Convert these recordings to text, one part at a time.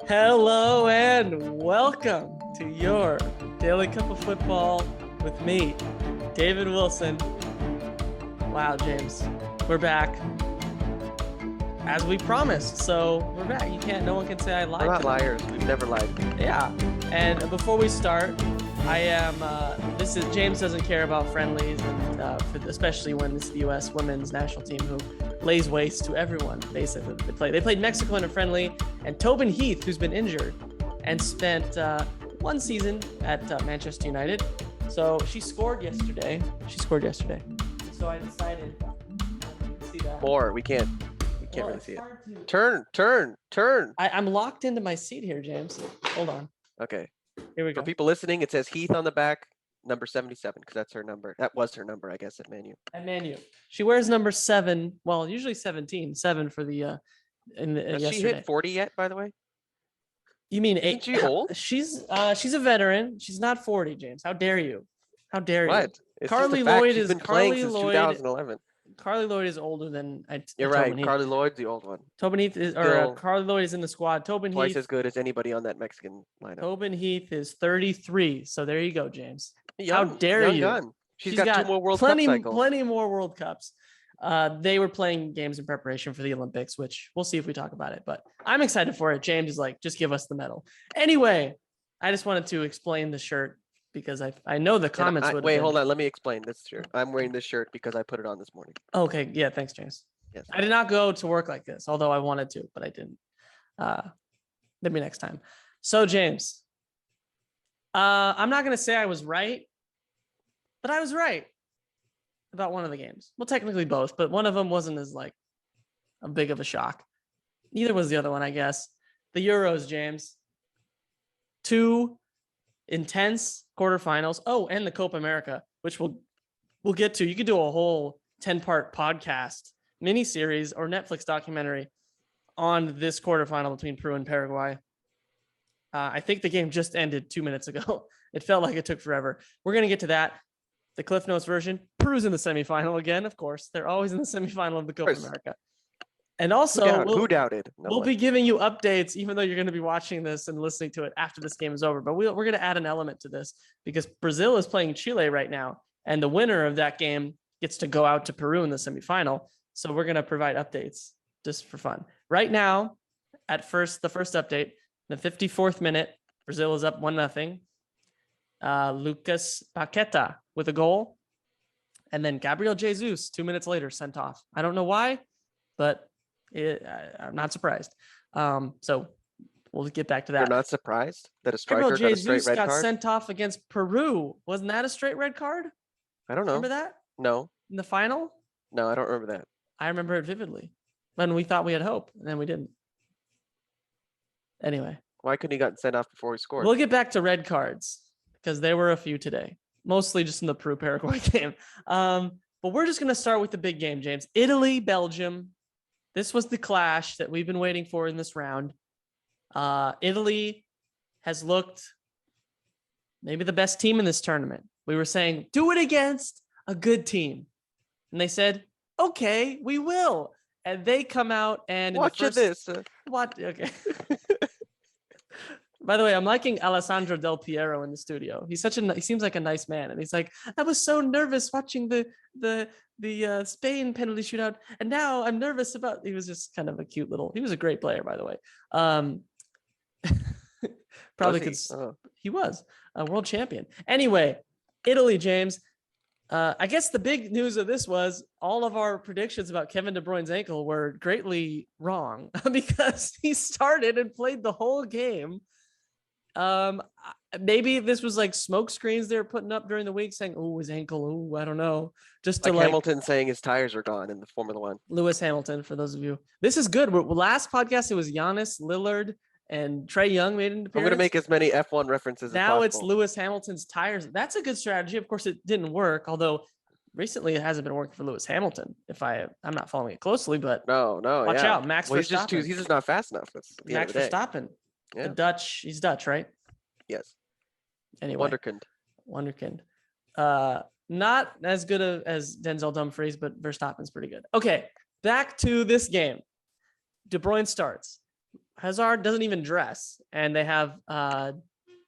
Hello and welcome to your Daily Cup of Football with me, David Wilson. Wow, James, we're back as we promised. So we're back. No one can say I lied. We're not to them. liars. We've never lied. Yeah. And before we start, James doesn't care about friendlies, and especially when it's the U.S. women's national team who lays waste to everyone. Basically, they played Mexico in a friendly, and Tobin Heath, who's been injured and spent one season at Manchester United, so she scored yesterday. So I decided to see that. More. We can't really see it. Turn. I'm locked into my seat here, James. Hold on. Okay. Here we go. For people listening, it says Heath on the back, number 77, because that's her number. That was her number, I guess, at Man U. At Man U. She wears number 7. Well, usually 17. 7 for the Has yesterday. she hit 40 yet, by the way? You mean Isn't 8? she old? She's a veteran. She's not 40, James. How dare you? How dare you? What? It's Carly just a fact. Lloyd She's is been playing since Lloyd. 2011. Carly Lloyd is older than You're right. Carly Lloyd's the old one. Tobin Heath is, Still Carly Lloyd is in the squad. Twice as good as anybody on that Mexican lineup. Tobin Heath is 33. So there you go, James. Young, How dare young you? gun. She's got 2 more World Cup cycles. Plenty more World Cups. They were playing games in preparation for the Olympics, which we'll see if we talk about it. But I'm excited for it. James is like, just give us the medal. Anyway, I just wanted to explain the shirt because I know the comments would. Wait, hold on. Let me explain this shirt. I'm wearing this shirt because I put it on this morning. Okay. Yeah. Thanks, James. Yes. I did not go to work like this, although I wanted to, but I didn't. Maybe next time. So, James, I'm not going to say I was right, but I was right about one of the games. Well, technically both, but one of them wasn't as like a big of a shock. Neither was the other one, I guess. The Euros, James. 2 intense quarterfinals. Oh, and the Copa America, which we'll get to. You could do a whole 10-part podcast, miniseries, or Netflix documentary on this quarterfinal between Peru and Paraguay. I think the game just ended 2 minutes ago. It felt like it took forever. We're going to get to that. The Cliff Notes version. Peru's in the semifinal again, of course. They're always in the semifinal of the Copa America. And also, who doubted? We'll be giving you updates, even though you're going to be watching this and listening to it after this game is over. But we're going to add an element to this because Brazil is playing Chile right now, and the winner of that game gets to go out to Peru in the semifinal. So we're going to provide updates just for fun. Right now, the first update, the 54th minute, Brazil is up 1-0. Lucas Paqueta with a goal. And then Gabriel Jesus, 2 minutes later, sent off. I don't know why, but I'm not surprised. So we'll get back to that. You're not surprised that a striker Gabriel got a straight Jesus red got card? sent off against Peru. Wasn't that a straight red card? I don't know. Remember that? No. In the final? No, I don't remember that. I remember it vividly. When we thought we had hope, and then we didn't. Anyway. Why couldn't he gotten sent off before he scored? We'll get back to red cards because there were a few today, mostly just in the Peru-Paraguay game. But we're just going to start with the big game, James. Italy, Belgium. This was the clash that we've been waiting for in this round. Italy has looked maybe the best team in this tournament. We were saying, do it against a good team. And they said, okay, we will. And they come out and watch this. What? Okay. By the way, I'm liking Alessandro Del Piero in the studio. He seems like a nice man, and he's like, I was so nervous watching the Spain penalty shootout, and now I'm nervous about. He was just kind of a cute little. He was a great player, by the way. Probably because he was a world champion. Anyway, Italy, James. I guess the big news of this was all of our predictions about Kevin De Bruyne's ankle were greatly wrong because he started and played the whole game. Maybe this was like smoke screens they were putting up during the week saying, oh, his ankle. Oh, I don't know. Just to like Hamilton saying his tires are gone in the Formula One. Lewis Hamilton, for those of you. This is good. Last podcast, it was Giannis, Lillard, and Trae Young made an appearance. I'm going to make as many F1 references as possible. Now it's Lewis Hamilton's tires. That's a good strategy. Of course, it didn't work, although recently it hasn't been working for Lewis Hamilton. I'm not following it closely, but no, watch out. Max Verstappen. He's just not fast enough. Max Verstappen. Yeah. He's Dutch, right? Yes. Anyway. Wonderkind. Not as good as Denzel Dumfries, but Verstappen's pretty good. Okay, back to this game. De Bruyne starts. Hazard doesn't even dress, and they have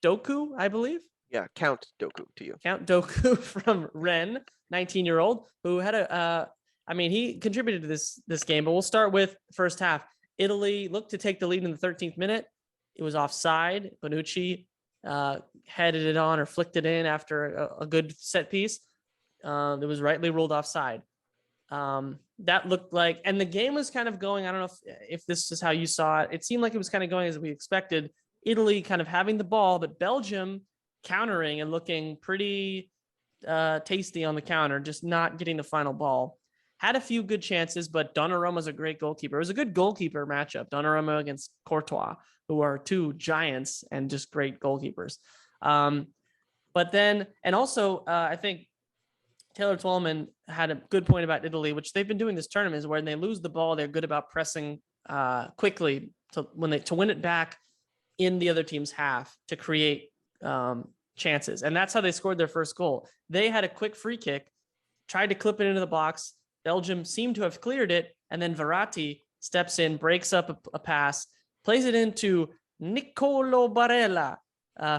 Doku, I believe. Yeah, Count Doku to you. Count Doku from Rennes, 19-year-old, who had he contributed to this game, but we'll start with first half. Italy looked to take the lead in the 13th minute. It was offside. Bonucci headed it on or flicked it in after a good set piece. It was rightly ruled offside. That looked like, and the game was kind of going, I don't know if this is how you saw it. It seemed like it was kind of going as we expected. Italy kind of having the ball, but Belgium countering and looking pretty tasty on the counter, just not getting the final ball. Had a few good chances, but Donnarumma's a great goalkeeper. It was a good goalkeeper matchup, Donnarumma against Courtois, who are two giants and just great goalkeepers. But then, and also, I think Taylor Twellman had a good point about Italy, which they've been doing this tournament, is when they lose the ball, they're good about pressing quickly to win it back in the other team's half to create chances. And that's how they scored their first goal. They had a quick free kick, tried to clip it into the box. Belgium seemed to have cleared it. And then Verratti steps in, breaks up a pass, plays it into Nicolo Barella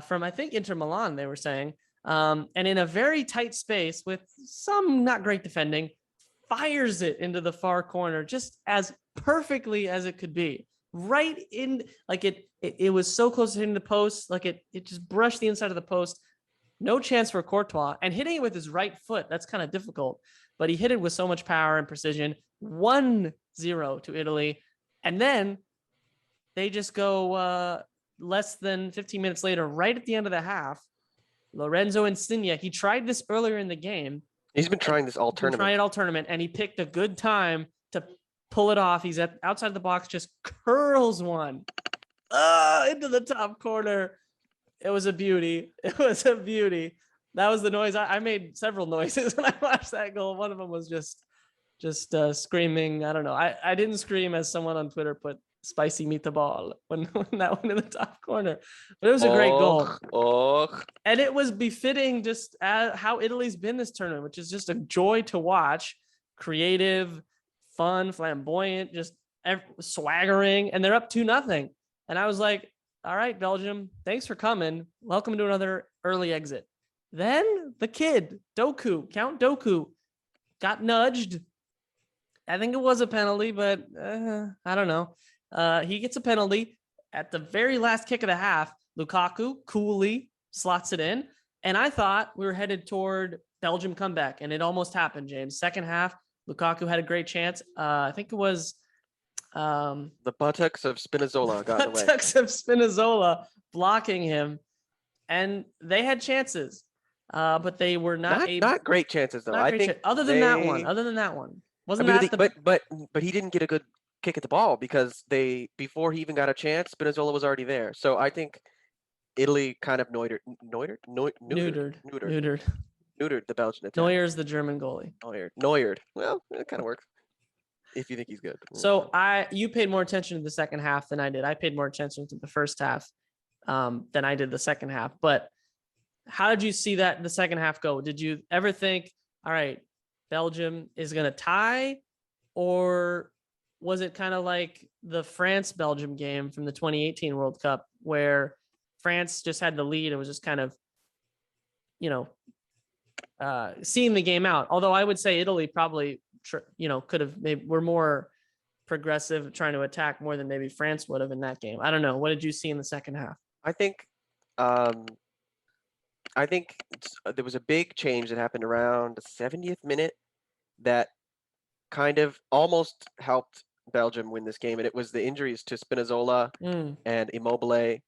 from, I think, Inter Milan, they were saying. And in a very tight space with some not great defending, fires it into the far corner just as perfectly as it could be. Right in, like it was so close to hitting the post, like it just brushed the inside of the post. No chance for Courtois, and hitting it with his right foot, that's kind of difficult, but he hit it with so much power and precision. 1-0 to Italy. And then they just go less than 15 minutes later, right at the end of the half, Lorenzo Insigne, he tried this earlier in the game. He's been trying this all tournament. Trying it all tournament, and he picked a good time to pull it off. He's outside the box, just curls one into the top corner. It was a beauty. It was a beauty. That was the noise. I made several noises when I watched that goal. One of them was just screaming. I don't know. I didn't scream as someone on Twitter put spicy meatball when that went in the top corner, but it was a great goal. And it was befitting just how Italy's been this tournament, which is just a joy to watch. Creative, fun, flamboyant, just swaggering, and they're up 2-0. And I was like, all right, Belgium, thanks for coming. Welcome to another early exit. Then the kid, Doku, Count Doku, got nudged. I think it was a penalty, but I don't know. He gets a penalty at the very last kick of the half. Lukaku coolly slots it in. And I thought we were headed toward Belgium comeback, and it almost happened, James. Second half, Lukaku had a great chance. I think it was the buttocks of Spinazzola got in the way. Buttocks of Spinazzola blocking him, and they had chances, but they were not great chances though. I think other than that one, wasn't but he didn't get a good kick at the ball because before he even got a chance, Spinazzola was already there. So I think Italy kind of neutered the Belgian attack. Neuer's the German goalie. Neuered. Well, it kind of works if you think he's good. So you paid more attention to the second half than I did. I paid more attention to the first half than I did the second half. But how did you see that in the second half go? Did you ever think, all right, Belgium is going to tie, or was it kind of like the France-Belgium game from the 2018 World Cup where France just had the lead and was just kind of, seeing the game out? Although I would say Italy probably, could have were more progressive, trying to attack more than maybe France would have in that game. I don't know. What did you see in the second half? I think there was a big change that happened around the 70th minute that kind of almost helped Belgium win this game, and it was the injuries to Spinazzola and Immobile,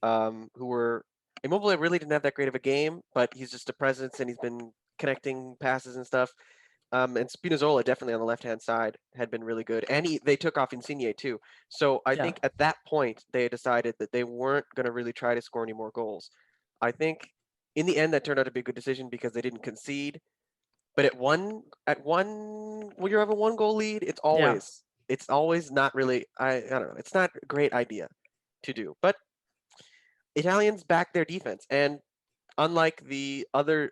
Immobile really didn't have that great of a game, but he's just a presence and he's been connecting passes and stuff. And Spinazzola definitely on the left-hand side had been really good, and they took off Insigne too. So I think at that point they decided that they weren't going to really try to score any more goals. I think in the end that turned out to be a good decision because they didn't concede. But when you have a 1-goal lead, it's always not really, I don't know, it's not a great idea to do. But Italians back their defense, and unlike other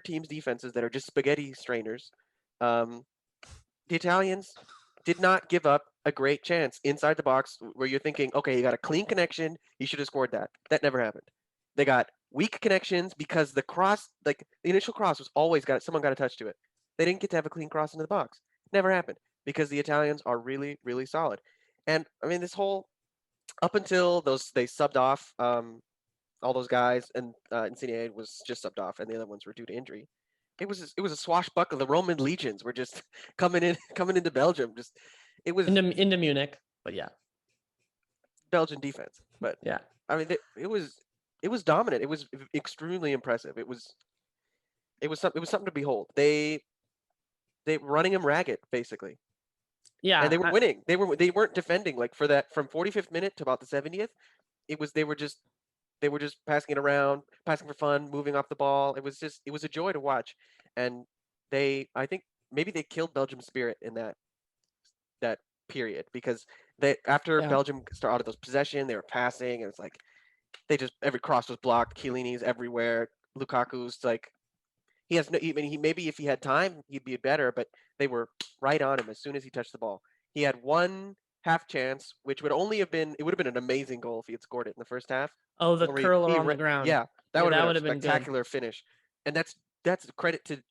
teams' defenses that are just spaghetti strainers, the Italians did not give up a great chance inside the box where you're thinking, okay, you got a clean connection. You should have scored that. That never happened. They got weak connections because the cross, like the initial cross was always someone got a touch to it. They didn't get to have a clean cross into the box. Never happened because the Italians are really, really solid. And I mean, this whole up until they subbed off all those guys, and Insigne was just subbed off, and the other ones were due to injury. It was a swashbuckle. The Roman legions were just coming into Belgium. Just it was into Munich, but yeah, Belgian defense. But yeah, I mean, it was dominant. It was extremely impressive. It was something to behold. They running them ragged basically, yeah. and they were winning. They weren't defending like for that from 45th minute to about the 70th. They were just passing it around, passing for fun, moving off the ball. It was a joy to watch, and I think maybe they killed Belgium's spirit in that period because after Yeah. Belgium started those possession, they were passing, and it's like every cross was blocked. Chiellini's everywhere. Lukaku's like he has no. I mean, maybe if he had time, he'd be better, but they were right on him as soon as he touched the ball. He had one half chance, which would have been an amazing goal if he had scored it in the first half. Oh, the curler on the ground. Yeah, that Yeah, would that have would been a have been good. spectacular finish, and that's credit to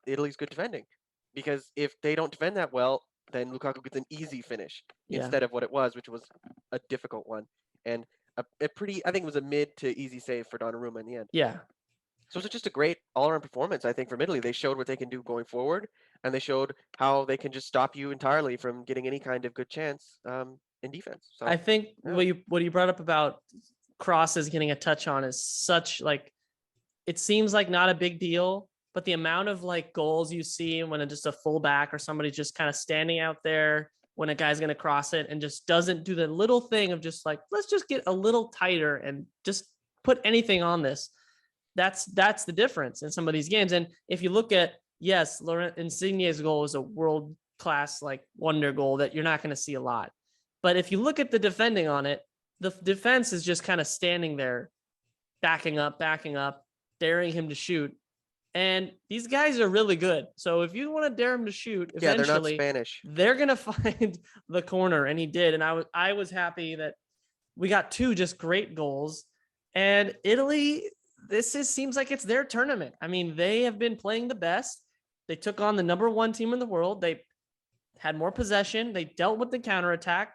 Italy's good defending, because if they don't defend that well, then Lukaku gets an easy finish Yeah. instead of what it was, which was a difficult one, and a pretty. I think it was a mid to easy save for Donnarumma in the end. Yeah. So it was just a great all-around performance, I think, from Italy. They showed what they can do going forward, and they showed how they can just stop you entirely from getting any kind of good chance in defense. So I think yeah. what you brought up about crosses getting a touch on is such like it seems like not a big deal, but the amount of like goals you see when it's just a fullback or somebody just kind of standing out there when a guy's going to cross it and just doesn't do the little thing of just like, let's just get a little tighter and just put anything on this. That's the difference in some of these games. And if you look at, yes, Laurent Insigne's goal is a world class, like wonder goal that you're not going to see a lot. But if you look at the defending on it, the defense is just kind of standing there, backing up, daring him to shoot. And these guys are really good. So if you want to dare him to shoot, eventually they're not Spanish. They're gonna find the corner, and he did. And I was happy that we got two just great goals. And Italy, seems like it's their tournament. I mean, they have been playing the best. They took on the number one team in the world. They had more possession. They dealt with the counterattack.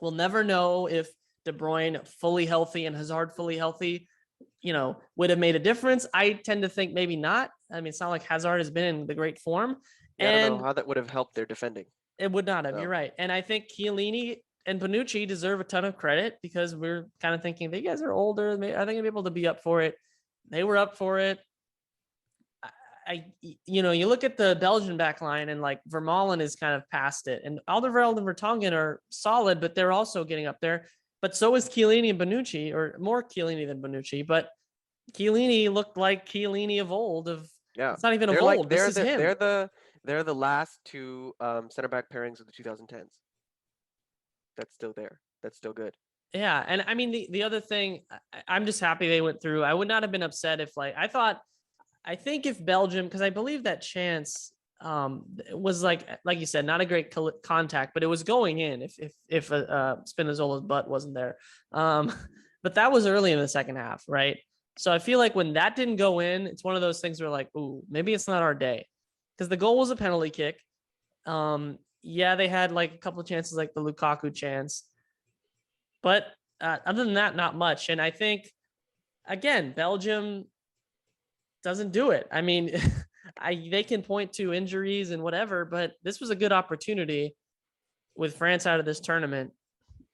We'll never know if De Bruyne fully healthy and Hazard fully healthy, would have made a difference. I tend to think maybe not. I mean, it's not like Hazard has been in the great form. Yeah, I don't know how that would have helped their defending. It would not have. No. You're right. And I think Chiellini and Bonucci deserve a ton of credit because we're kind of thinking they guys are older. Are they going to be able to be up for it? They were up for it. You look at the Belgian back line and like Vermaelen is kind of past it, and Alderweireld and Vertonghen are solid, but they're also getting up there. But so is Chiellini and Bonucci, or more Chiellini than Bonucci. But Chiellini looked like Chiellini of old. It's not even of old. This is him. They're the last two center back pairings of the 2010s. That's still there. That's still good. Yeah, and I mean the other thing, I'm just happy they went through. I would not have been upset if I think if Belgium, because I believe that chance was like you said, not a great contact, but it was going in if Spinazzola's butt wasn't there. But that was early in the second half, right? So I feel like when that didn't go in, it's one of those things where like, ooh, maybe it's not our day, because the goal was a penalty kick. Yeah, they had like a couple of chances, like the Lukaku chance, but other than that, not much. And I think again, Belgium doesn't do it. I mean, they can point to injuries and whatever, but this was a good opportunity with France out of this tournament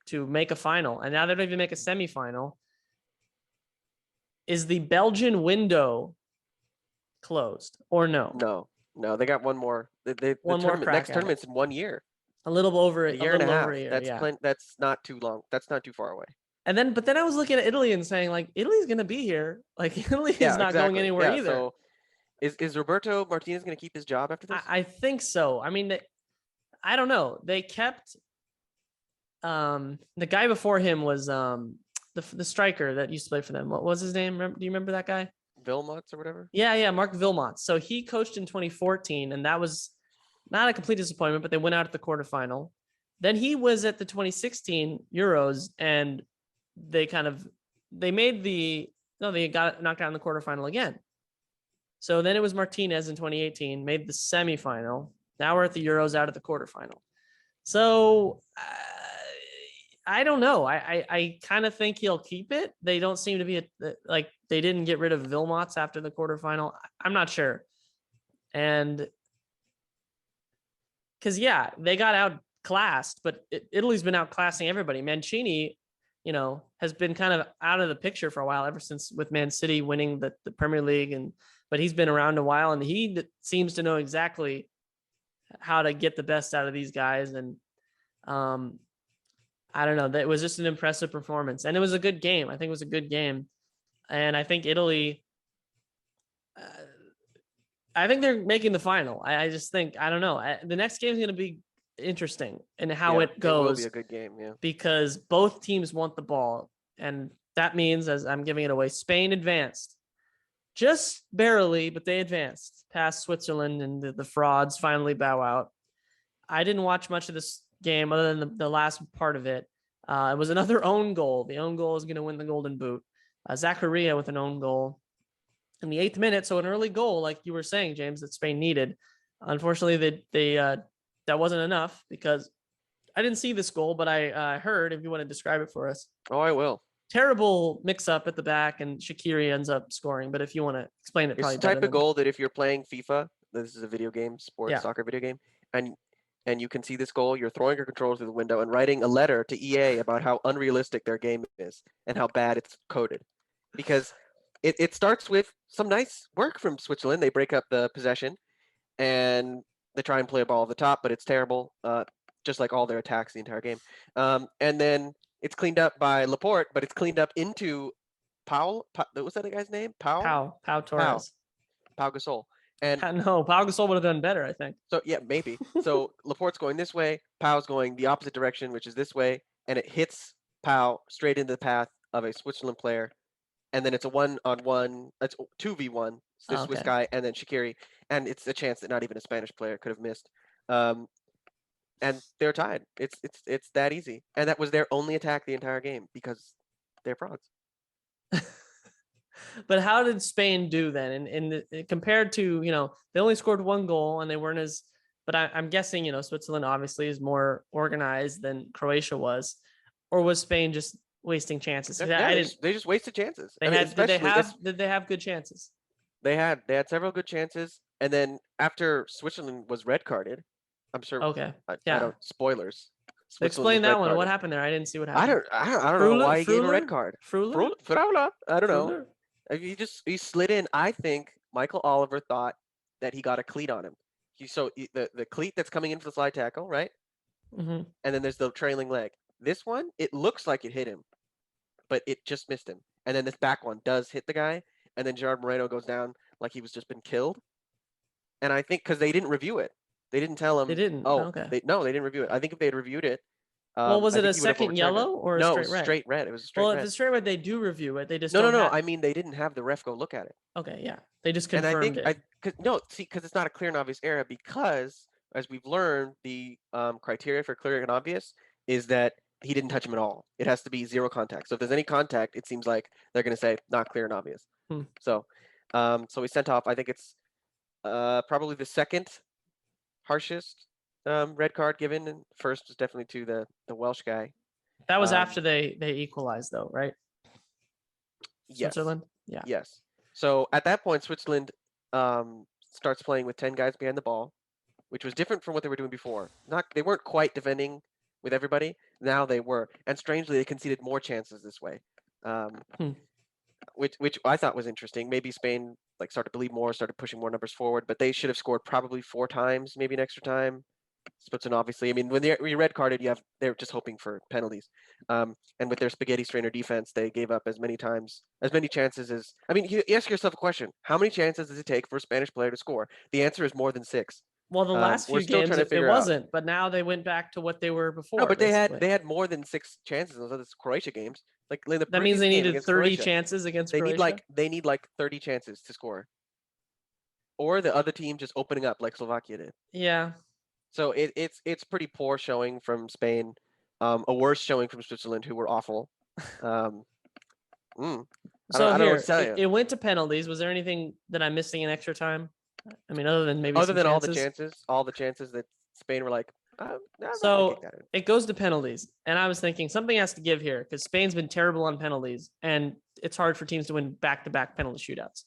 to make a final. And now they don't even make a semifinal. Is the Belgian window closed or no? No, they got one more. Next tournament's in 1 year. A little over a year and a half. Year, That's not too long. That's not too far away. But then I was looking at Italy and saying, like, Italy's going to be here. Like, Italy is not going anywhere either. So is Roberto Martinez going to keep his job after this? I think so. I mean, I don't know. They kept the guy before him was the striker that used to play for them. What was his name? Do you remember that guy? Wilmots or whatever? Yeah, Mark Wilmots. So he coached in 2014, and that was not a complete disappointment, but they went out at the quarterfinal. Then he was at the 2016 Euros, and they made they got knocked out in the quarterfinal again. So then it was Martinez in 2018, made the semifinal. Now we're at the Euros, out of the quarterfinal. So I don't know. I kind of think he'll keep it. They don't seem to be like they didn't get rid of Vilmots after the quarterfinal. I'm not sure. And because they got outclassed, but Italy's been outclassing everybody. Mancini, has been kind of out of the picture for a while, ever since with Man City winning the Premier League, but he's been around a while, and he seems to know exactly how to get the best out of these guys. And I don't know. That was just an impressive performance, and it was a good game. I think it was a good game, and I think Italy. I think they're making the final. I just think I don't know. The next game is going to be interesting in how it goes. It will be a good game, because both teams want the ball, and that means, as I'm giving it away, Spain advanced just barely, but they advanced past Switzerland, and the frauds finally bow out. I didn't watch much of this game other than the last part of it. It was another own goal. The own goal is going to win the Golden Boot. Zakaria with an own goal in the 8th minute. So an early goal, like you were saying, James, that Spain needed. Unfortunately, they that wasn't enough, because I didn't see this goal, but I heard, if you want to describe it for us. Oh, I will. Terrible mix-up at the back, and Shaqiri ends up scoring. But if you want to explain it, probably it's the type of goal that if you're playing FIFA, this is a video game, soccer video game, and you can see this goal, you're throwing your controller through the window and writing a letter to EA about how unrealistic their game is and how bad it's coded. Because it starts with some nice work from Switzerland. They break up the possession, and they try and play a ball at the top, but it's terrible, just like all their attacks the entire game. And then it's cleaned up by Laporte, but it's cleaned up into Pau. Was that the guy's name? Pau Torres. Pau Gasol. And no, Pau Gasol would have done better, I think. So yeah, maybe. So Laporte's going this way, Pau's going the opposite direction, which is this way, and it hits Pau straight into the path of a Switzerland player. And then it's a 1-on-1, it's 2v1, it's this Swiss guy and then Shaqiri, and it's a chance that not even a Spanish player could have missed. And they're tied. It's that easy. And that was their only attack the entire game, because they're frauds. But how did Spain do then? And compared to, they only scored 1 goal, and they weren't as, but I'm guessing, Switzerland obviously is more organized than Croatia was, or was Spain just wasting chances? They just wasted chances. Did they have good chances? They had several good chances, and then after Switzerland was red carded, I'm sure. Okay. I don't, spoilers. Explain that one. What happened there? I didn't see what happened. I don't know why he gave a red card. Freuler? I don't know. He slid in. I think Michael Oliver thought that he got a cleat on him. The cleat that's coming in for the slide tackle, right? Mm-hmm. And then there's the trailing leg. This one, it looks like it hit him, but it just missed him. And then this back one does hit the guy, and then Gerard Moreno goes down like he was just been killed. And I think because they didn't review it, they didn't tell him. They didn't. Oh, okay. They didn't review it. I think if they had reviewed it. Was it a second yellow or a straight red? Straight red. It was a straight red. Well, if it's straight red, they do review it. They just no. I mean, they didn't have the ref go look at it. Okay, yeah, they just confirmed it. Because it's not a clear and obvious error. Because as we've learned, the criteria for clear and obvious is that he didn't touch him at all. It has to be 0 contact. So if there's any contact, it seems like they're going to say not clear and obvious. So we sent off. I think it's probably the second harshest red card given, and first was definitely to the Welsh guy. That was after they equalized, though, right? Yes. Switzerland. Yeah. Yes. So at that point, Switzerland starts playing with 10 guys behind the ball, which was different from what they were doing before. They weren't quite defending with everybody. Now they were, and strangely, they conceded more chances this way, which I thought was interesting. Maybe Spain started to believe more, started pushing more numbers forward, but they should have scored probably 4 times, maybe an extra time. Switzerland, obviously. I mean, when you're red carded, they're just hoping for penalties. And with their spaghetti strainer defense, they gave up as many chances as. I mean, you ask yourself a question: how many chances does it take for a Spanish player to score? The answer is more than 6. Well, the last few games it wasn't, but now they went back to what they were before. No, but they had more than 6 chances in those other Croatia games. That means they needed 30 chances against Croatia. They need 30 chances to score, or the other team just opening up like Slovakia did. Yeah. So it's pretty poor showing from Spain, a worse showing from Switzerland, who were awful. Um, mm, So I don't know what to here, tell it, you. it went to penalties. Was there anything that I'm missing in extra time? I mean, other than maybe Other some than chances. all the chances that Spain were like, they might kick So that in. it goes to penalties. And I was thinking something has to give here because Spain's been terrible on penalties and it's hard for teams to win back-to-back penalty shootouts.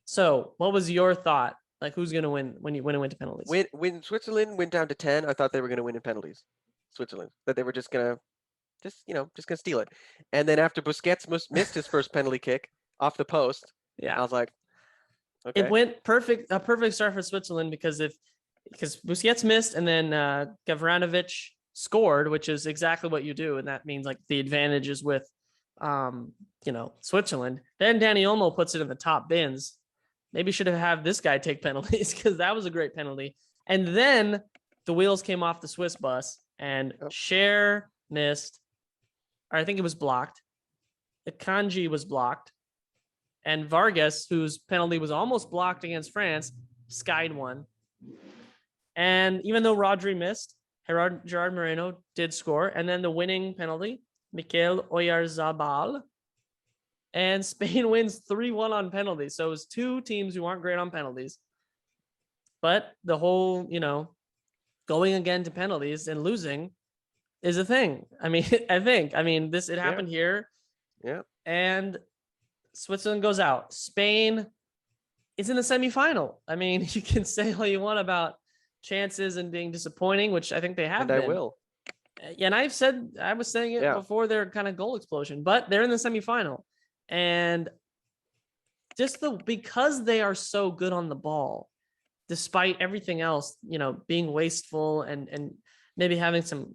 So what was your thought? Like who's going to win when it went to penalties? When Switzerland went down to 10, I thought they were going to win in penalties. Switzerland, that they were just gonna steal it. And then after Busquets missed his first penalty kick off the post, I Yeah. was like, It okay, went a perfect start for Switzerland because Busquets missed and then Gavranovic scored, which is exactly what you do, and that means like the advantage is with Switzerland. Then Danny Olmo puts it in the top bins. Maybe should have had this guy take penalties because that was a great penalty. And then the wheels came off the Swiss bus and yep. Cher missed, or I think it was blocked. Akanji was blocked. And Vargas, whose penalty was almost blocked against France, skied one. And even though Rodri missed, Gerard Moreno did score. And then the winning penalty, Mikel Oyarzabal. And Spain wins 3-1 on penalties. So it was two teams who aren't great on penalties. But the whole, going again to penalties and losing is a thing. I mean, it happened here. Yeah. And Switzerland goes out. Spain is in the semifinal. I mean, you can say all you want about chances and being disappointing, which I think they have And been. I will. And I was saying it before their kind of goal explosion, but they're in the semifinal. And just because they are so good on the ball, despite everything else, being wasteful and maybe having some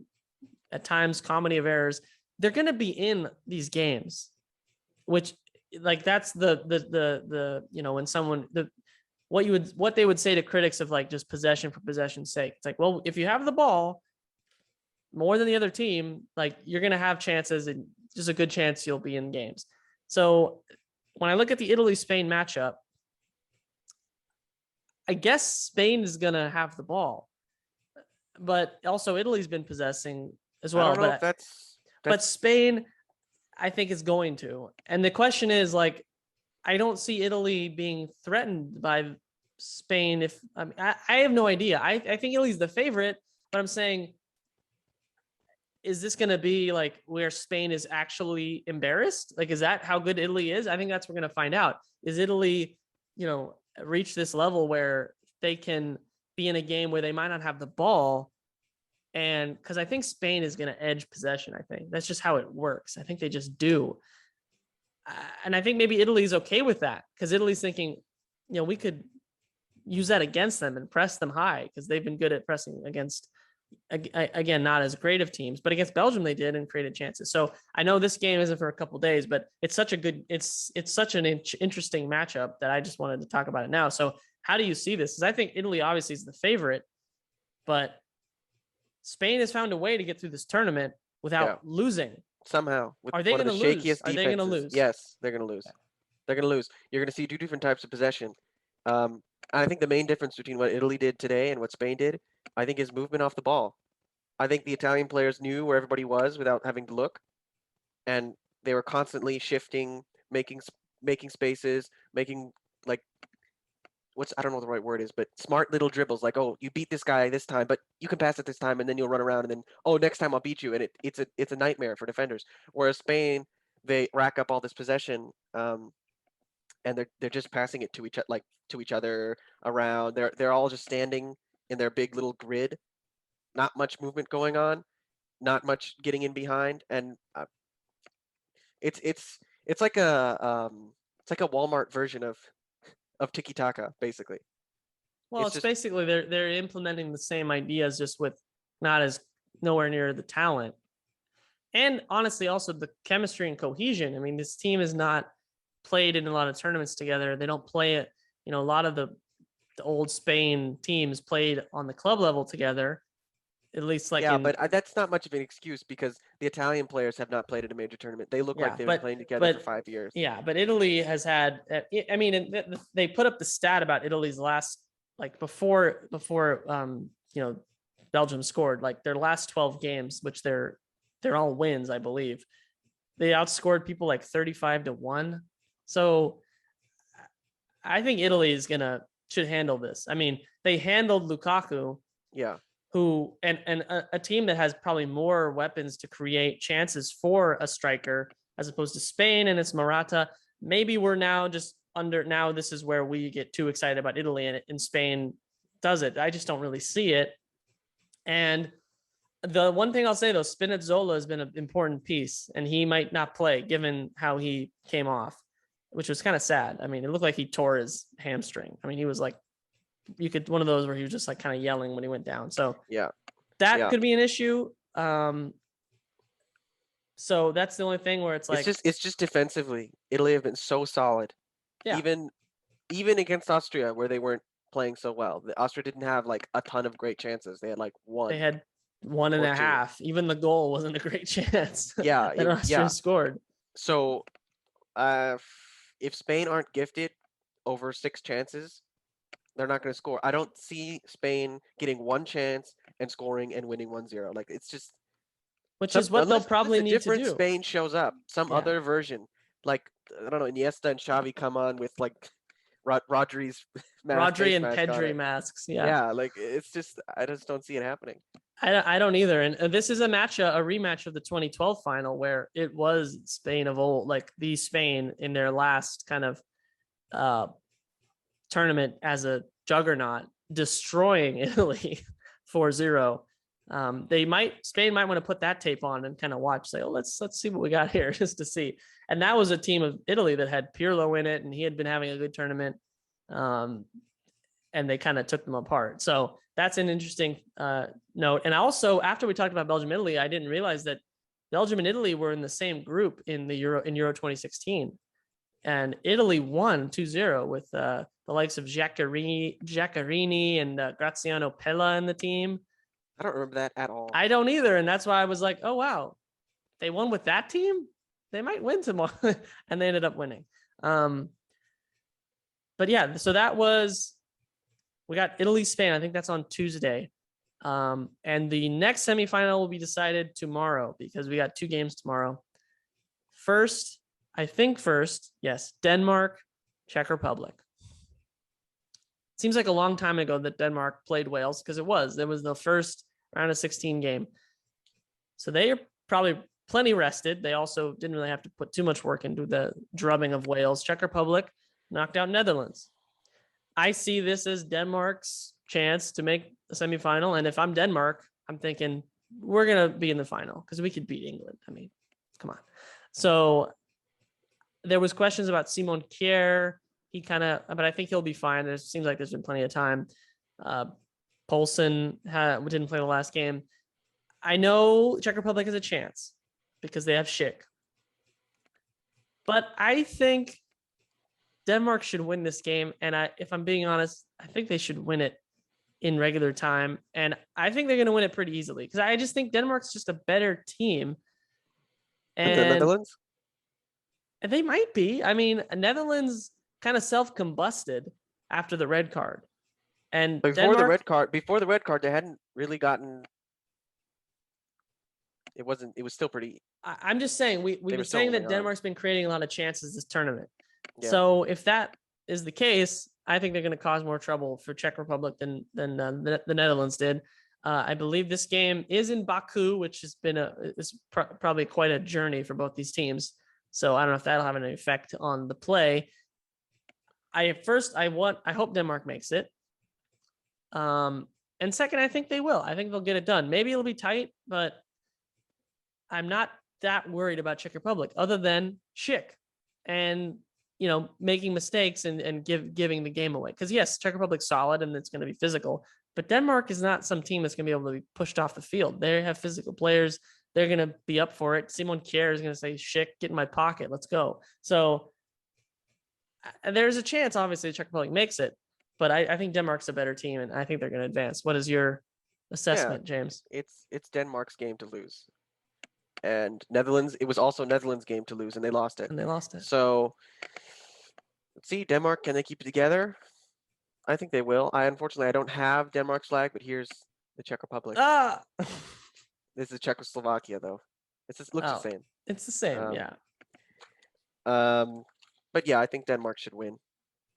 at times comedy of errors, they're going to be in these games, which like that's the when someone what they would say to critics of like just possession for possession's sake. It's like, well, if you have the ball more than the other team, like you're going to have chances and just a good chance you'll be in games. So when I look at the Italy-Spain matchup, I guess Spain is going to have the ball, but also Italy's been possessing as well. I don't know if but Spain, I think is going to. And the question is like, I don't see Italy being threatened by Spain. I have no idea. I think Italy's the favorite, but I'm saying, is this going to be like where Spain is actually embarrassed? Like, is that how good Italy is? I think that's what we're going to find out. Is Italy, reach this level where they can be in a game where they might not have the ball? And because I think Spain is going to edge possession. I think that's just how it works. I think they just do. And I think maybe Italy's okay with that because Italy's thinking, we could use that against them and press them high because they've been good at pressing against, again, not as great of teams, but against Belgium they did and created chances. So I know this game isn't for a couple of days, but it's such an interesting matchup that I just wanted to talk about it now. So how do you see this? Because I think Italy obviously is the favorite, but Spain has found a way to get through this tournament without losing. Somehow, with are they one of the shakiest Are they going to defenses. lose? Yes, they're going to lose. They're going to lose. You're going to see two different types of possession. I think the main difference between what Italy did today and what Spain did, I think, is movement off the ball. I think the Italian players knew where everybody was without having to look, and they were constantly shifting, making spaces, making like I don't know what the right word is, but smart little dribbles. Like, oh, you beat this guy this time, but you can pass it this time, and then you'll run around, and then next time I'll beat you, and it's a nightmare for defenders. Whereas Spain, they rack up all this possession, and they're just passing it to each other around. They're all just standing in their big little grid, not much movement going on, not much getting in behind, and it's like a Walmart version of tiki taka, basically. Well, it's basically they're implementing the same ideas, just with not as nowhere near the talent. And honestly, also the chemistry and cohesion. I mean, this team is not played in a lot of tournaments together. They don't play it. A lot of the old Spain teams played on the club level together. At least but that's not much of an excuse because the Italian players have not played in a major tournament. They look like they've been playing together for 5 years. Yeah, but Italy has had. I mean, they put up the stat about Italy's last, like before Belgium scored. Like their last 12 games, which they're all wins, I believe. They outscored people like 35-1. So I think Italy should handle this. I mean, they handled Lukaku, Yeah. who and a team that has probably more weapons to create chances for a striker as opposed to Spain and it's Morata. Maybe we're now just now this is where we get too excited about Italy and Spain does it. I just don't really see it. And the one thing I'll say though, Spinazzola has been an important piece and he might not play given how he came off, which was kind of sad. I mean, it looked like he tore his hamstring. I mean, he was like, one of those where he was just like kind of yelling when he went down. So Yeah, that could be an issue. So that's the only thing where it's like, it's just defensively, Italy have been so solid. Yeah. Even against Austria where they weren't playing so well. Austria didn't have like a ton of great chances. They had like one. They had one and a half. Even the goal wasn't a great chance. Yeah, that Austria scored. So, if Spain aren't gifted over 6 chances, they're not going to score. I don't see Spain getting one chance and scoring and winning 1-0. Like it's just, which is what they'll probably need to do. Spain shows up, some other version. Like I don't know, Iniesta and Xavi come on with like Rodri's Rodri and Pedri masks. Yeah, like it's just I just don't see it happening. I don't either. And this is a rematch of the 2012 final where it was Spain of old, like the Spain in their last kind of tournament as a juggernaut, destroying Italy 4-0. Spain might want to put that tape on and kind of watch, say, oh, let's see what we got here just to see. And that was a team of Italy that had Pirlo in it, and he had been having a good tournament. And they kind of took them apart. So that's an interesting note. And also, after we talked about Belgium, Italy, I didn't realize that Belgium and Italy were in the same group in Euro 2016. And Italy won 2-0 with the likes of Giaccherini and Graziano Pella in the team. I don't remember that at all. I don't either. And that's why I was like, oh, wow, they won with that team? They might win tomorrow. And they ended up winning. But yeah, so we got Italy, Spain. I think that's on Tuesday. And the next semifinal will be decided tomorrow because we got 2 games tomorrow. First, yes, Denmark, Czech Republic. Seems like a long time ago that Denmark played Wales because it was the first round of 16 game. So they are probably plenty rested. They also didn't really have to put too much work into the drubbing of Wales. Czech Republic knocked out Netherlands. I see this as Denmark's chance to make the semifinal. And if I'm Denmark, I'm thinking we're going to be in the final because we could beat England. I mean, come on. So there was questions about Simon Kjær. But I think he'll be fine. It seems like there's been plenty of time. Poulsen didn't play the last game. I know Czech Republic has a chance because they have Schick. But I think Denmark should win this game. And if I'm being honest, I think they should win it in regular time. And I think they're going to win it pretty easily because I just think Denmark's just a better team. And the Netherlands? And they might be. I mean, Netherlands kind of self-combusted after the red card. And before the red card, they hadn't really gotten. It was still pretty. I'm just saying, we've been saying that Denmark's been creating a lot of chances this tournament. Yeah. So if that is the case, I think they're going to cause more trouble for Czech Republic than the Netherlands did. I believe this game is in Baku, which has been probably quite a journey for both these teams. So I don't know if that'll have an effect on the play. I hope Denmark makes it. And second, I think they will. I think they'll get it done. Maybe it'll be tight, but I'm not that worried about Czech Republic other than Schick and, making mistakes and giving the game away. Because yes, Czech Republic's solid and it's going to be physical, but Denmark is not some team that's going to be able to be pushed off the field. They have physical players. They're going to be up for it. Simon Kjær is going to say, Schick, get in my pocket. Let's go. So there's a chance, obviously, the Czech Republic makes it, but I think Denmark's a better team, and I think they're going to advance. What is your assessment, James? It's Denmark's game to lose, and Netherlands. It was also Netherlands' game to lose, and they lost it. So, let's see, Denmark, can they keep it together? I think they will. Unfortunately, I don't have Denmark's flag, but here's the Czech Republic. Ah. This is Czechoslovakia, though. It looks the same. It's the same, yeah. But yeah, I think Denmark should win,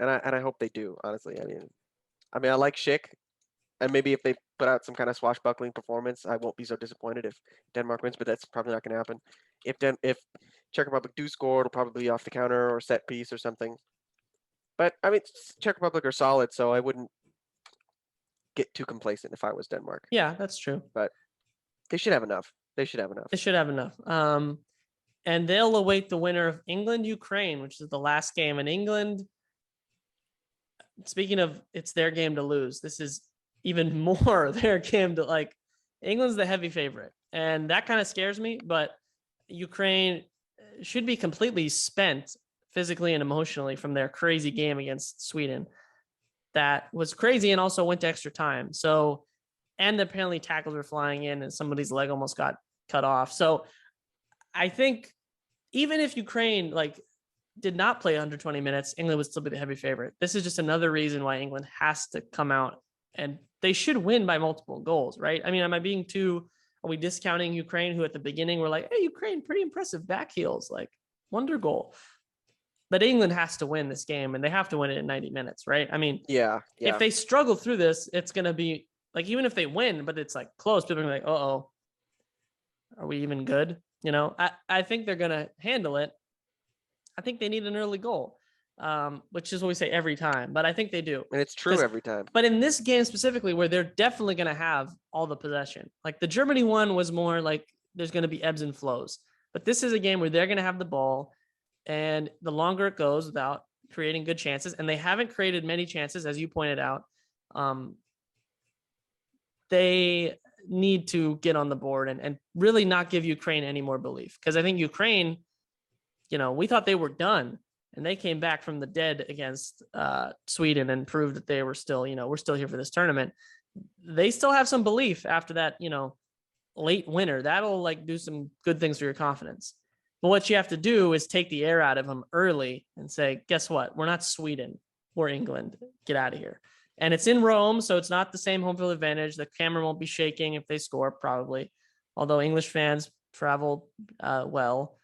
and I hope they do. Honestly, I mean, I like Schick, and maybe if they put out some kind of swashbuckling performance, I won't be so disappointed if Denmark wins. But that's probably not going to happen. If Czech Republic do score, it'll probably be off the counter or set piece or something. But I mean, Czech Republic are solid, so I wouldn't get too complacent if I was Denmark. Yeah, that's true. But they should have enough. They should have enough. They should have enough. And they'll await the winner of England-Ukraine, which is the last game. And England, speaking of, it's their game to lose. This is even more their game to, like, England's the heavy favorite. And that kind of scares me, but Ukraine should be completely spent physically and emotionally from their crazy game against Sweden. That was crazy and also went to extra time. So, and apparently tackles were flying in and somebody's leg almost got cut off. So I think even if Ukraine did not play 120 minutes, England would still be the heavy favorite. This is just another reason why England has to come out, and they should win by multiple goals, right? I mean, are we discounting Ukraine, who at the beginning were like, hey, Ukraine, pretty impressive back heels, like wonder goal. But England has to win this game, and they have to win it in 90 minutes, right? I mean, yeah. If they struggle through this, it's going to be like, even if they win, but it's like close, people are gonna be like, uh-oh, are we even good? I think they're going to handle it. I think they need an early goal, which is what we say every time, but I think they do. And it's true every time. But in this game specifically, where they're definitely going to have all the possession, like the Germany one was more like there's going to be ebbs and flows. But this is a game where they're going to have the ball, and the longer it goes without creating good chances, and they haven't created many chances, as you pointed out, they need to get on the board and really not give Ukraine any more belief. Because I think Ukraine, we thought they were done, and they came back from the dead against Sweden and proved that they were still, we're still here for this tournament. They still have some belief after that, late winner. That'll do some good things for your confidence. But what you have to do is take the air out of them early and say, guess what? We're not Sweden. We're England. Get out of here. And it's in Rome, so it's not the same home field advantage. The camera won't be shaking if they score, probably. Although English fans travel well,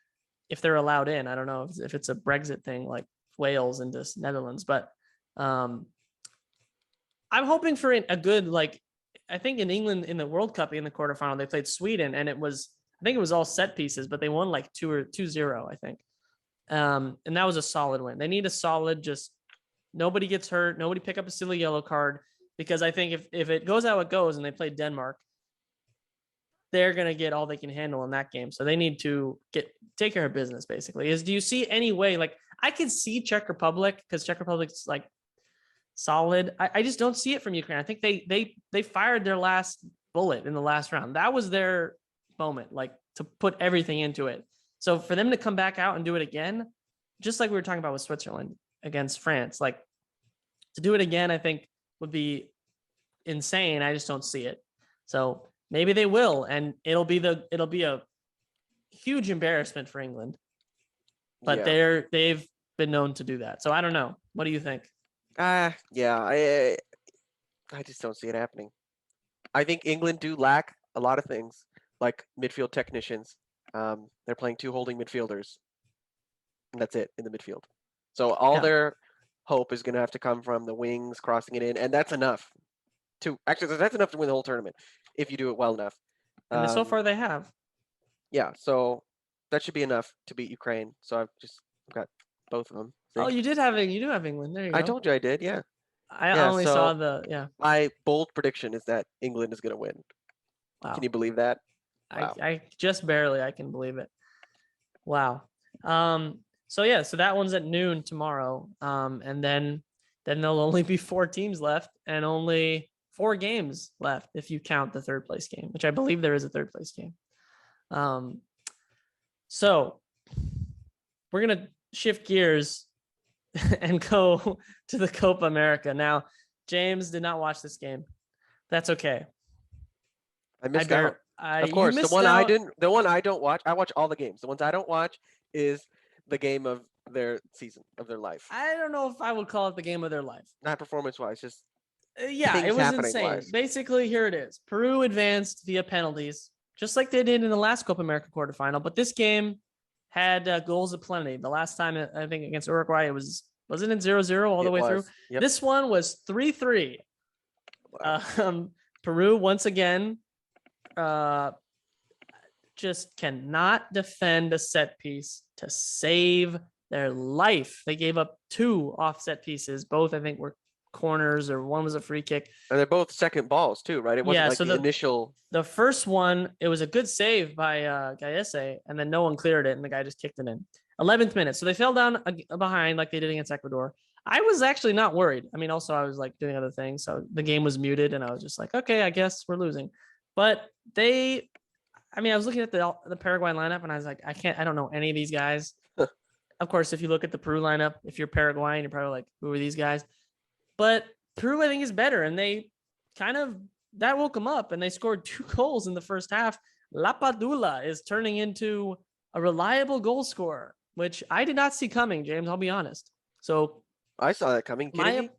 if they're allowed in. I don't know if it's a Brexit thing like Wales and this Netherlands. But I'm hoping for a good, I think in England in the World Cup in the quarterfinal, they played Sweden, and I think it was all set pieces, but they won 2-0, I think. And that was a solid win. They need a solid, just nobody gets hurt, nobody pick up a silly yellow card, because I think if it goes how it goes and they play Denmark, they're going to get all they can handle in that game. So they need to take care of business, basically. Do you see any way, I could see Czech Republic, because Czech Republic's solid. I just don't see it from Ukraine. I think they fired their last bullet in the last round. That was their moment, to put everything into it. So for them to come back out and do it again, just like we were talking about with Switzerland against France, to do it again, I think would be insane. I just don't see it. So maybe they will, and it'll be a huge embarrassment for England. But they've been known to do that. So I don't know. What do you think? Yeah, I just don't see it happening. I think England do lack a lot of things, like midfield technicians. They're playing two holding midfielders, and that's it in the midfield. So all their hope is going to have to come from the wings crossing it in, and that's enough that's enough to win the whole tournament if you do it well enough. And so far they have. Yeah, so that should be enough to beat Ukraine. So I've got both of them. Oh, you do have England. There you go. I told you I did. Yeah. I only saw the. My bold prediction is that England is going to win. Wow. Can you believe that? Wow. I just barely. I can believe it. Wow. So that one's at noon tomorrow. And then there'll only be 4 teams left and only 4 games left if you count the third place game, which I believe there is a third place game. So we're gonna shift gears and go to the Copa America. Now, James did not watch this game. That's okay. I missed out. Of course, the one I don't watch. I watch all the games. The ones I don't watch is the game of their season, of their life. I don't know if I would call it the game of their life. Not performance-wise, just Yeah, it things was happening insane. wise. Basically, here it is. Peru advanced via penalties, just like they did in the last Copa America quarterfinal. But this game had goals aplenty. The last time, I think, against Uruguay, wasn't it 0-0 all the way through? Yep. This one was 3-3. Wow. Peru, once again, just cannot defend a set piece to save their life. They gave up 2 offset pieces. Both, I think, were corners, or one was a free kick. And they're both second balls too, right? It wasn't Yeah, like so the initial. the first one, it was a good save by Gaese, and then no one cleared it, and the guy just kicked it in. 11th minute. So they fell down behind like they did against Ecuador. I was actually not worried. I mean, also I was like doing other things. So the game was muted and I was just like, okay, I guess we're losing. But I was looking at the Paraguay lineup and I was like, I don't know any of these guys. Of course, if you look at the Peru lineup, if you're Paraguayan, you're probably like, who are these guys? But Peru, I think, is better. And they that woke them up and they scored 2 goals in the first half. Lapadula is turning into a reliable goal scorer, which I did not see coming, James. I'll be honest. So I saw that coming. Kidding me?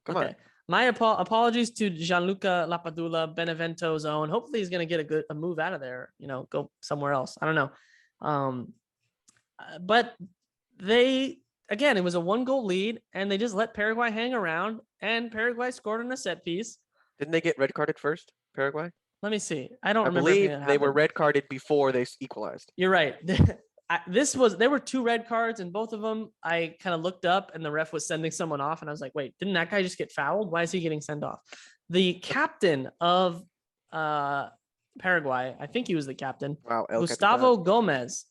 Come on. My apologies to Gianluca Lapadula, Benevento's own. Hopefully he's going to get a move out of there, go somewhere else. I don't know. But again, it was a 1-goal lead and they just let Paraguay hang around and Paraguay scored on a set piece. Didn't they get red carded first, Paraguay? Let me see. I don't remember. I believe they were red carded before they equalized. You're right. There were 2 red cards and both of them I kind of looked up and the ref was sending someone off and I was like, wait, didn't that guy just get fouled? Why is he getting sent off? The captain of Paraguay, I think he was the captain. Wow, Gustavo Gomez.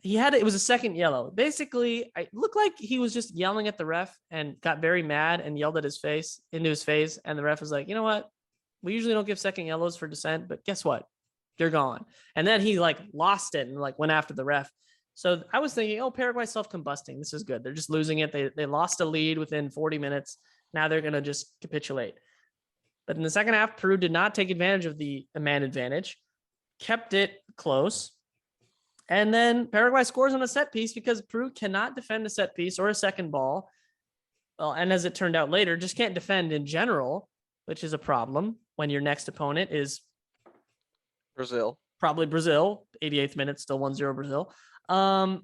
It was a second yellow. Basically, it looked like he was just yelling at the ref and got very mad and yelled into his face. And the ref was like, you know what? We usually don't give second yellows for dissent, but guess what? You're gone. And then he lost it and went after the ref. So I was thinking, oh, Paraguay self-combusting. This is good. They're just losing it. They lost a lead within 40 minutes. Now they're going to just capitulate. But in the second half, Peru did not take advantage of the man advantage, kept it close. And then Paraguay scores on a set piece because Peru cannot defend a set piece or a second ball. Well, and as it turned out later, just can't defend in general, which is a problem when your next opponent is Brazil. Probably Brazil. 88th minute, still 1-0 Brazil. And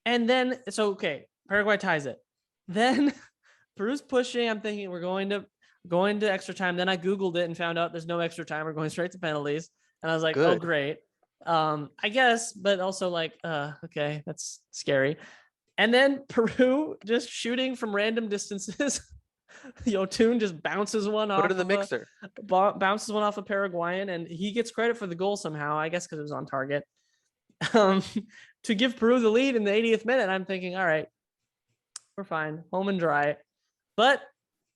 then, Paraguay ties it. Then Peru's pushing. I'm thinking we're going to extra time. Then I Googled it and found out there's no extra time. We're going straight to penalties. And I was like, Good. Oh, great. I guess, but also okay, that's scary. And then Peru just shooting from random distances. Yotun just bounces one off. Put it in the mixer. Bounces one off a Paraguayan, and he gets credit for the goal somehow, I guess because it was on target. To give Peru the lead in the 80th minute, I'm thinking, all right, we're fine, home and dry. But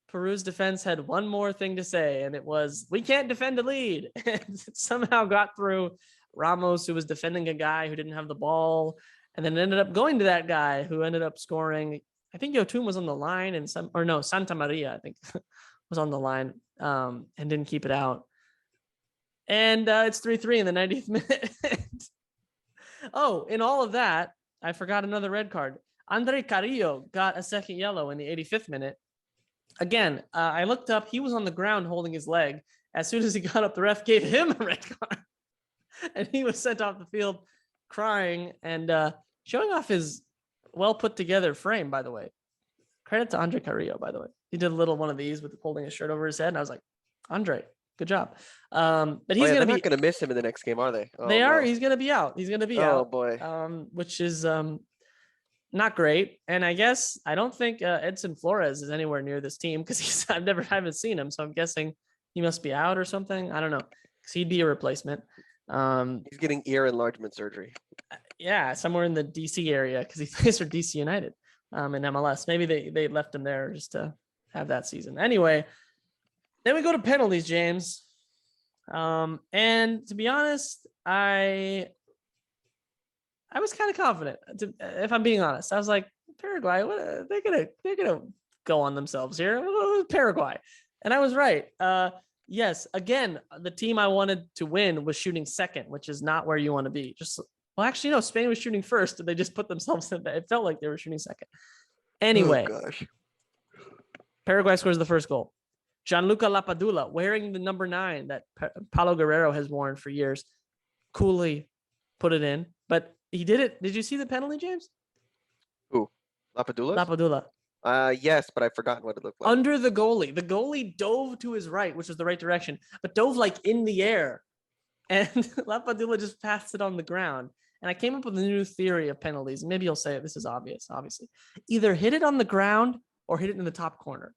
Peru's defense had one more thing to say, and it was, we can't defend a lead. And it somehow got through Ramos, who was defending a guy who didn't have the ball, and then ended up going to that guy who ended up scoring. I think Yotun was on the line and Santa Maria, I think, was on the line and didn't keep it out. And it's 3-3 in the 90th minute. Oh, in all of that, I forgot another red card. Andre Carrillo got a second yellow in the 85th minute. Again, I looked up. He was on the ground holding his leg. As soon as he got up, the ref gave him a red card. And he was sent off the field crying and showing off his well put together frame, by the way. Credit to Andre Carrillo, by the way. He did a little one of these with holding his shirt over his head. And I was like, Andre, good job. But he's they're not going to miss him in the next game, are they? Oh, they are. No. He's going to be out. He's going to be out. Oh, boy. Which is not great. And I guess I don't think Edson Flores is anywhere near this team because I haven't seen him. So I'm guessing he must be out or something. I don't know. Because he'd be a replacement. He's getting ear enlargement surgery. Yeah, somewhere in the DC area because he plays for DC United in MLS. Maybe they left him there just to have that season. Anyway, then we go to penalties, James. And to be honest, I was kind of confident. If I'm being honest, I was like, Paraguay, they're gonna go on themselves here. Paraguay, and I was right. Yes, again, the team I wanted to win was shooting second, which is not where you want to be. Actually, no, Spain was shooting first, and they just put themselves in. It felt like they were shooting second. Anyway, oh, gosh. Paraguay scores the first goal. Gianluca Lapadula, wearing the number 9 that Paulo Guerrero has worn for years, coolly put it in. But he did it. Did you see the penalty, James? Who? Lapadula? Lapadula. Yes, but I've forgotten what it looked like. Under the goalie. The goalie dove to his right, which was the right direction, but dove like in the air. And Lapadula just passed it on the ground. And I came up with a new theory of penalties. Maybe you'll say this is obvious, obviously. Either hit it on the ground or hit it in the top corner.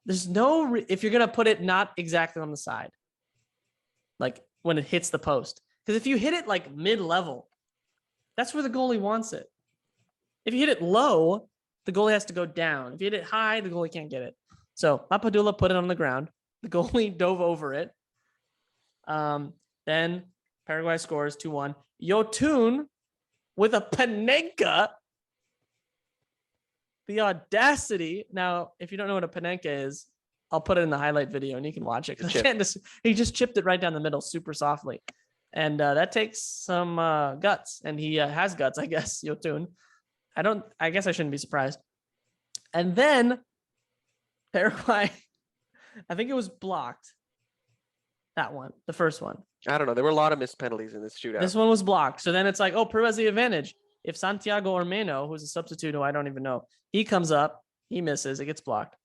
There's no, if you're going to put it not exactly on the side, like when it hits the post. Because if you hit it like mid-level, that's where the goalie wants it. If you hit it low, the goalie has to go down. If you hit it high, the goalie can't get it. So Lapadula put it on the ground. The goalie dove over it. Then Paraguay scores 2-1. Yotun with a Panenka. The audacity. Now, if you don't know what a Panenka is, I'll put it in the highlight video and you can watch it. He just chipped it right down the middle super softly. And that takes some guts. And he has guts, I guess, Yotun. I guess I shouldn't be surprised. And then Paraguay, I think it was blocked. That one, the first one. I don't know. There were a lot of missed penalties in this shootout. This one was blocked. So then it's like, oh, Peru has the advantage. If Santiago Ormeño, who's a substitute who I don't even know, he comes up, he misses, it gets blocked.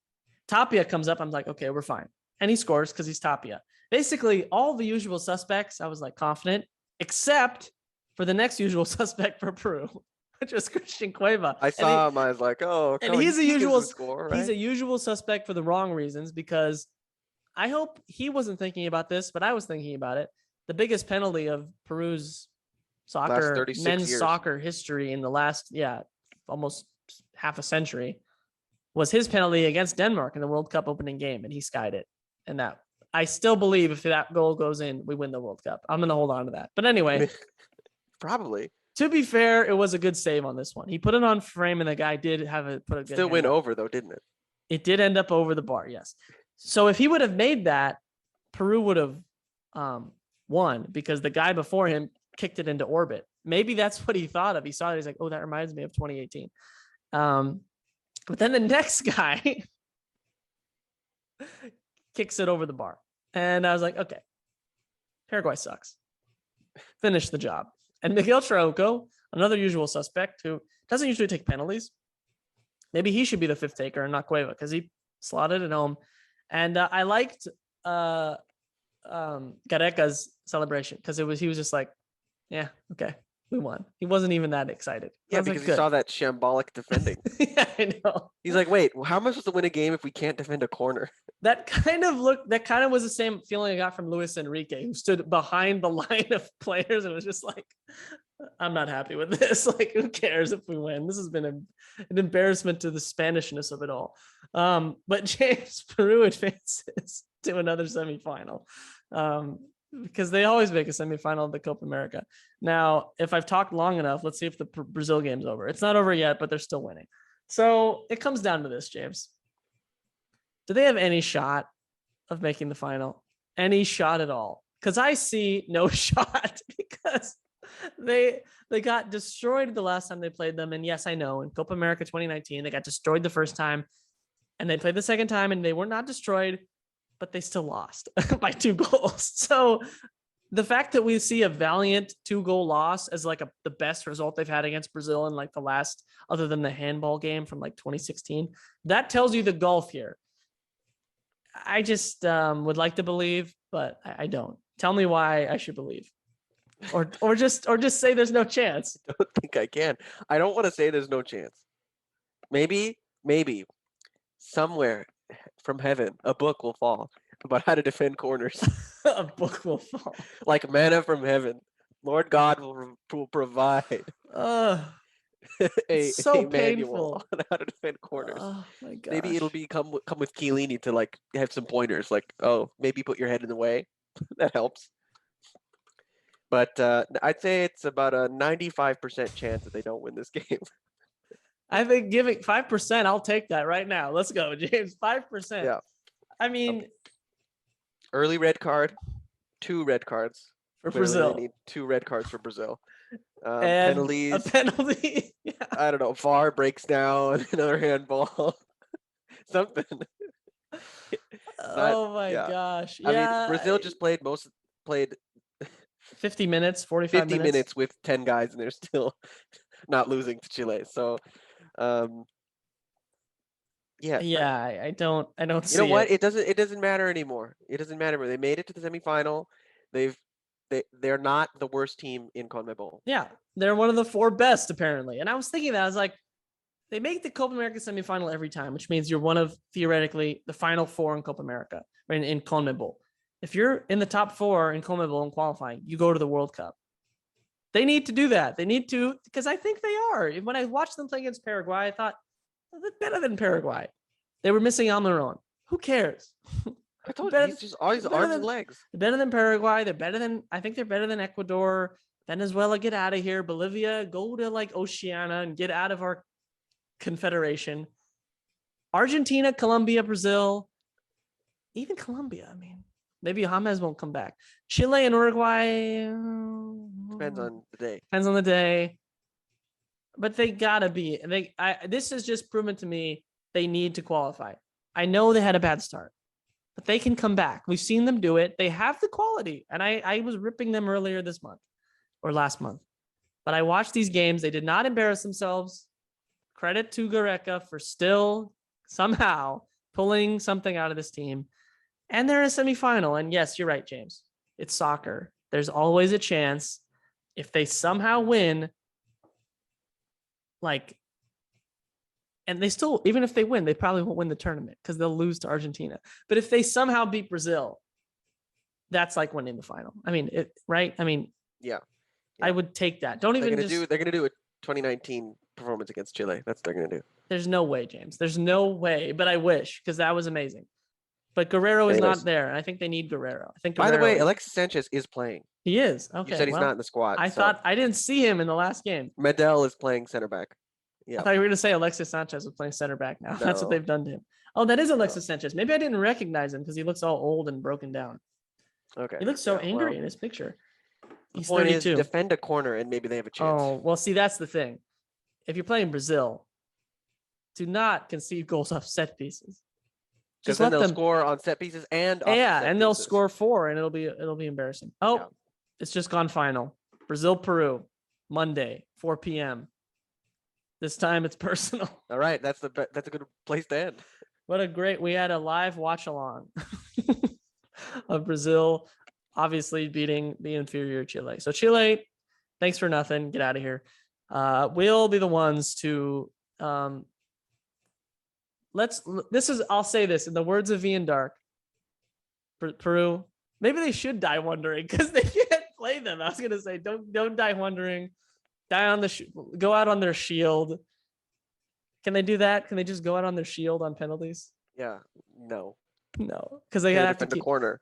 Tapia comes up, I'm like, okay, we're fine. And he scores because he's Tapia. Basically, all the usual suspects, I was like confident, except for the next usual suspect for Peru, which was Christian Cueva. I saw him, I was like, oh, and he's a usual score, right? He's a usual suspect for the wrong reasons, because I hope he wasn't thinking about this, but I was thinking about it. The biggest penalty of Peru's men's soccer history in the last, almost half a century was his penalty against Denmark in the World Cup opening game, and he skied it. And that, I still believe if that goal goes in, we win the World Cup. I'm going to hold on to that. But anyway, probably. To be fair, it was a good save on this one. He put it on frame, and the guy did put a good. Still went over though, didn't it? It did end up over the bar, yes. So if he would have made that, Peru would have won, because the guy before him kicked it into orbit. Maybe that's what he thought of. He saw it. He's like, oh, that reminds me of 2018. But then the next guy kicks it over the bar. And I was like, okay, Paraguay sucks. Finish the job. And Miguel Trauco, another usual suspect who doesn't usually take penalties. Maybe he should be the fifth taker and not Cueva, because he slotted it home. And I liked Gareca's celebration, because he was just like, yeah, okay, we won. He wasn't even that excited. Yeah, because he saw that shambolic defending. Yeah, I know. He's like, wait, how am I supposed to win a game if we can't defend a corner? That kind of was the same feeling I got from Luis Enrique, who stood behind the line of players and was just like, I'm not happy with this. Like, who cares if we win? This has been an embarrassment to the Spanishness of it all. But James, Peru advances to another semifinal. Because they always make a semifinal of the Copa America. Now, if I've talked long enough, let's see if the Brazil game's over. It's not over yet, but they're still winning. So it comes down to this, James. Do they have any shot of making the final? Any shot at all? Because I see no shot, because they got destroyed the last time they played them. And yes, I know, in Copa America 2019, they got destroyed the first time. And they played the second time, and they were not destroyed, but they still lost by 2 goals. So the fact that we see a valiant 2-goal loss as like the best result they've had against Brazil in like the last, other than the handball game from like 2016, that tells you the gulf here. I just would like to believe, but I don't. Tell me why I should believe, or just say there's no chance. I don't think I can. I don't want to say there's no chance. Maybe somewhere from heaven, a book will fall about how to defend corners. A book will fall. Like manna from heaven. Lord God will provide a manual on how to defend corners. Oh my gosh. Maybe it'll come with Chiellini to like have some pointers, like, oh, maybe put your head in the way. That helps. But I'd say it's about a 95% chance that they don't win this game. I think giving 5%, I'll take that right now. Let's go, James. 5%. Yeah. I mean, early red card, 2 red cards for Brazil. They need 2 red cards for Brazil. And penalties. a penalty. Yeah. I don't know. VAR breaks down, another handball. Something. Oh my Yeah. gosh. I mean, Yeah. Brazil just played 50 minutes, 45 50 minutes. minutes with 10 guys, and they're still not losing to Chile. So, um, yeah. Yeah, I don't You know see what? it. It doesn't matter anymore. It doesn't matter. They made it to the semifinal. They've they're not the worst team in CONMEBOL. Yeah, they're one of the 4 best apparently. And I was thinking that I was like, they make the Copa America semifinal every time, which means you're one of theoretically the final 4 in Copa America in CONMEBOL. If you're in the top 4 in CONMEBOL and qualifying, you go to the World Cup. They need to do that. They need to, because I think they are. When I watched them play against Paraguay, I thought they're better than Paraguay. They were missing Almiron. Who cares? I told you, he's just all his arms and legs. They're better than Paraguay. I think they're better than Ecuador. Venezuela, get out of here. Bolivia, go to like Oceania and get out of our confederation. Argentina, Colombia, Brazil, even Colombia. I mean, maybe James won't come back. Chile and Uruguay. Depends on the day. Depends on the day. But they gotta be. This has just proven to me they need to qualify. I know they had a bad start, but they can come back. We've seen them do it. They have the quality. And I was ripping them earlier this month or last month. But I watched these games. They did not embarrass themselves. Credit to Gareca for still somehow pulling something out of this team. And they're in a semifinal. And yes, you're right, James. It's soccer. There's always a chance if they somehow win, like, and they still, even if they win, they probably won't win the tournament because they'll lose to Argentina. But if they somehow beat Brazil, that's like winning the final. I mean, right? I mean, Yeah. I would take that. Don't even They're gonna do a 2019 performance against Chile. That's what they're gonna do. There's no way, James. There's no way. But I wish, because that was amazing. But Guerrero is not there. And I think they need Guerrero. I think By the way, Alexis Sanchez is playing. He is. Okay. You said he's not in the squad. I thought I didn't see him in the last game. Medel is playing center back. Yeah. I thought you were going to say Alexis Sanchez was playing center back now. That's what No. they've done to him. Oh, that is Alexis Sanchez. Maybe I didn't recognize him because he looks all old and broken down. Okay. He looks so angry in his picture. He's the point 32. is defend a corner and maybe they have a chance. Oh, well, see, that's the thing. If you're playing Brazil, do not concede goals off set pieces. Just let them score on set pieces and they'll score 4 and it'll be embarrassing. Oh, yeah. It's just gone final. Brazil, Peru, Monday, 4 p.m. This time it's personal. All right, that's a good place to end. We had a live watch along of Brazil obviously beating the inferior Chile. So Chile, thanks for nothing. Get out of here. We'll be the ones to I'll say this in the words of Ian Dark. Peru, maybe they should die wondering because they can't play them. I was gonna say, don't die wondering. Die on go out on their shield. Can they do that? Can they just go out on their shield on penalties? Yeah, no, because they have to defend the corner.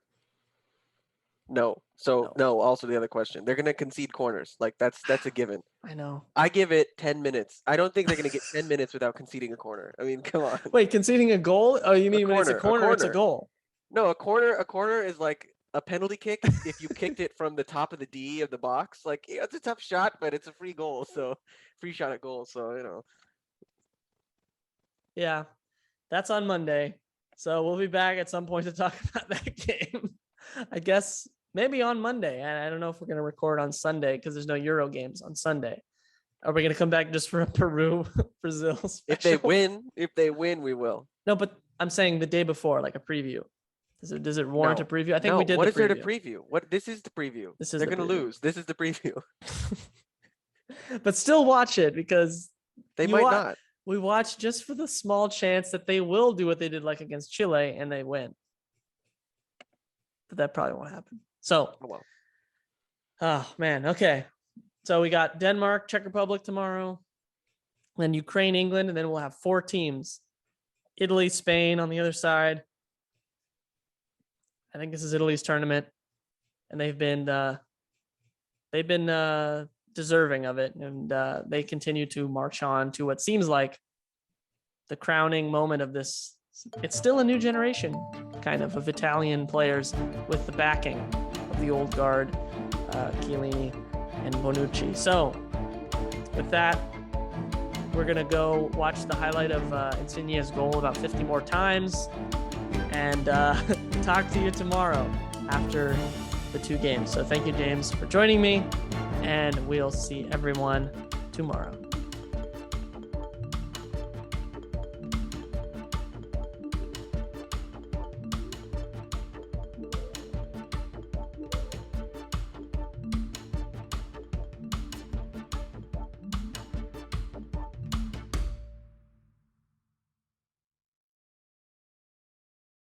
No, so no. Also, the other question: they're gonna concede corners. Like that's a given. I know. I give it 10 minutes. I don't think they're gonna get 10 minutes without conceding a corner. I mean, come on. Wait, conceding a goal? Oh, you mean when it's a corner, it's a goal? No, a corner is like a penalty kick if you kicked it from the top of the D of the box. Like, yeah, it's a tough shot, but it's a free goal, so free shot at goal. So Yeah, that's on Monday. So we'll be back at some point to talk about that game. I guess maybe on Monday. And I don't know if we're going to record on Sunday because there's no Euro games on Sunday. Are we going to come back just for a Peru Brazil special? If they win, we will. No, but I'm saying the day before, like a preview. Does it warrant a preview? I think we did. What is there to preview? This is the preview. They're going to lose. This is the preview. But still watch it because they might not. We watch just for the small chance that they will do what they did like against Chile and they win. But that probably won't happen. So, oh man. Okay. So we got Denmark, Czech Republic tomorrow, then Ukraine, England, and then we'll have 4 teams. Italy, Spain on the other side. I think this is Italy's tournament, and they've been deserving of it, and they continue to march on to what seems like the crowning moment of this. It's still a new generation, kind of Italian players with the backing of the old guard, Chiellini and Bonucci. So, with that, we're gonna go watch the highlight of Insigne's goal about 50 more times. and talk to you tomorrow after the 2 games. So thank you, James, for joining me, and we'll see everyone tomorrow.